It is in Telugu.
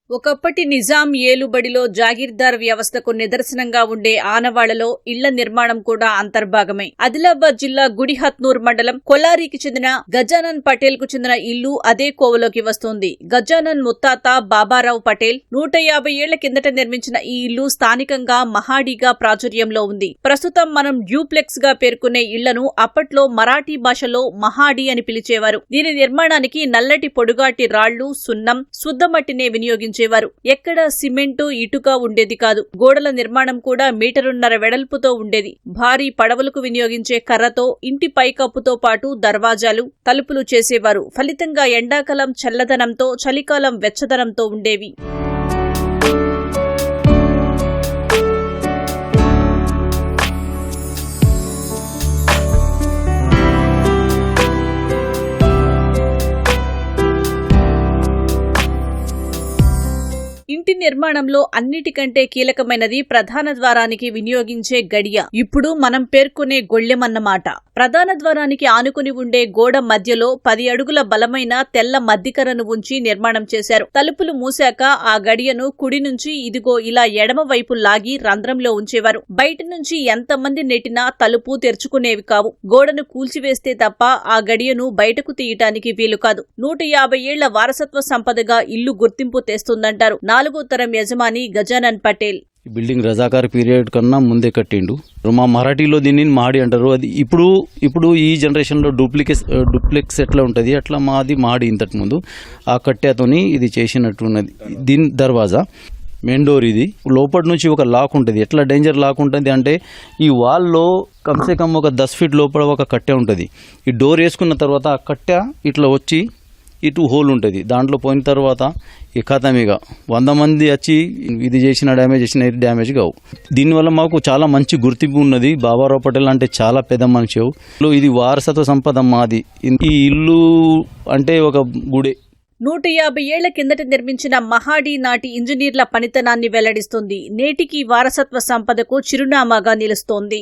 ఒకప్పటి నిజాం ఏలుబడిలో జాగీర్దార్ వ్యవస్థకు నిదర్శనంగా ఉండే ఆనవాళ్లలో ఇళ్ల నిర్మాణం కూడా అంతర్భాగమే. ఆదిలాబాద్ జిల్లా గుడిహత్నూర్ మండలం కొలారికి చెందిన గజానన్ పటేల్ కు చెందిన ఇల్లు అదే కోవలోకి వస్తోంది. గజానన్ ముత్తాత బాబారావు పటేల్ 150 ఏళ్ల కిందట నిర్మించిన ఈ ఇల్లు స్థానికంగా మహాడీగా ప్రాచుర్యంలో ఉంది. ప్రస్తుతం మనం డ్యూప్లెక్స్ గా పేర్కొనే ఇళ్లను అప్పట్లో మరాఠీ భాషలో మహాడీ అని పిలిచేవారు. దీని నిర్మాణానికి నల్లటి పొడుగాటి రాళ్లు, సున్నం, శుద్ధమట్టినే వినియోగించారు. ఎక్కడ సిమెంటు, ఇటుక ఉండేది కాదు. గోడల నిర్మాణం కూడా 1.5 మీటర్ల వెడల్పుతో ఉండేది. భారీ పడవలకు వినియోగించే కర్రతో ఇంటి పైకప్పుతో పాటు దర్వాజాలు, తలుపులు చేసేవారు. ఫలితంగా ఎండాకాలం చల్లదనంతో, చలికాలం వెచ్చదనంతో ఉండేవి. ఇంటి నిర్మాణంలో అన్నిటికంటే కీలకమైనది ప్రధాన ద్వారానికి వినియోగించే గడియ. ఇప్పుడు మనం పేర్కొనే గొళ్ళెమన్నమాట. ప్రధాన ద్వారానికి ఆనుకుని ఉండే గోడ మధ్యలో 10 అడుగుల బలమైన తెల్ల మద్దికరను ఉంచి నిర్మాణం చేశారు. తలుపులు మూశాక ఆ గడియను కుడి నుంచి ఇదిగో ఇలా ఎడమ వైపు లాగి రంధ్రంలో ఉంచేవారు. బయట నుంచి ఎంతమంది నెట్టినా తలుపు తెరుచుకునేవి కావు. గోడను కూల్చివేస్తే తప్ప ఆ గడియను బయటకు తీయటానికి వీలు కాదు. 150 ఏళ్ల వారసత్వ సంపదగా ఇల్లు గుర్తింపు తెస్తుందంటారు 4వ తరం యజమాని గజానన్ పటేల్. ఈ బిల్డింగ్ రజాకార్ పీరియడ్ కన్నా ముందే కట్టిండు. మా మరాఠీలో దీన్ని మహడి అంటారు. అది ఇప్పుడు ఈ జనరేషన్లో డూప్లెక్స్ ఎట్లా ఉంటుంది అట్లా మాది మహడి. ఇంతకు ముందు ఆ కట్టెతోని ఇది చేసినట్టున్నది. దీని దర్వాజా మెయిన్ డోర్. ఇది లోపటి నుంచి ఒక లాక్ ఉంటుంది. ఎట్లా డేంజర్ లాక్ ఉంటుంది అంటే ఈ వాల్లో కమ్సే కమ్ ఒక 10 ఫీట్ లోపల ఒక కట్టె ఉంటుంది. ఈ డోర్ వేసుకున్న తర్వాత ఆ కట్టె ఇట్లా వచ్చి ఇటు హోల్ ఉంటుంది. దాంట్లో పోయిన తర్వాత ఈ ఖతమిగా 100 మంది వచ్చి ఇది చేసిన డ్యామేజ్ కావు. దీనివల్ల మాకు చాలా మంచి గుర్తింపు ఉన్నది. బాబారావు పటేల్ అంటే చాలా పెద్ద మనిషి. ఇది వారసత్వ సంపద మాది. ఈ ఇల్లు అంటే ఒక గుడే. 150 ఏళ్ల కిందట నిర్మించిన మహాడీ నాటి ఇంజనీర్ల పనితనాన్ని వెల్లడిస్తుంది. నేటికి వారసత్వ సంపదకు చిరునామాగా నిలుస్తోంది.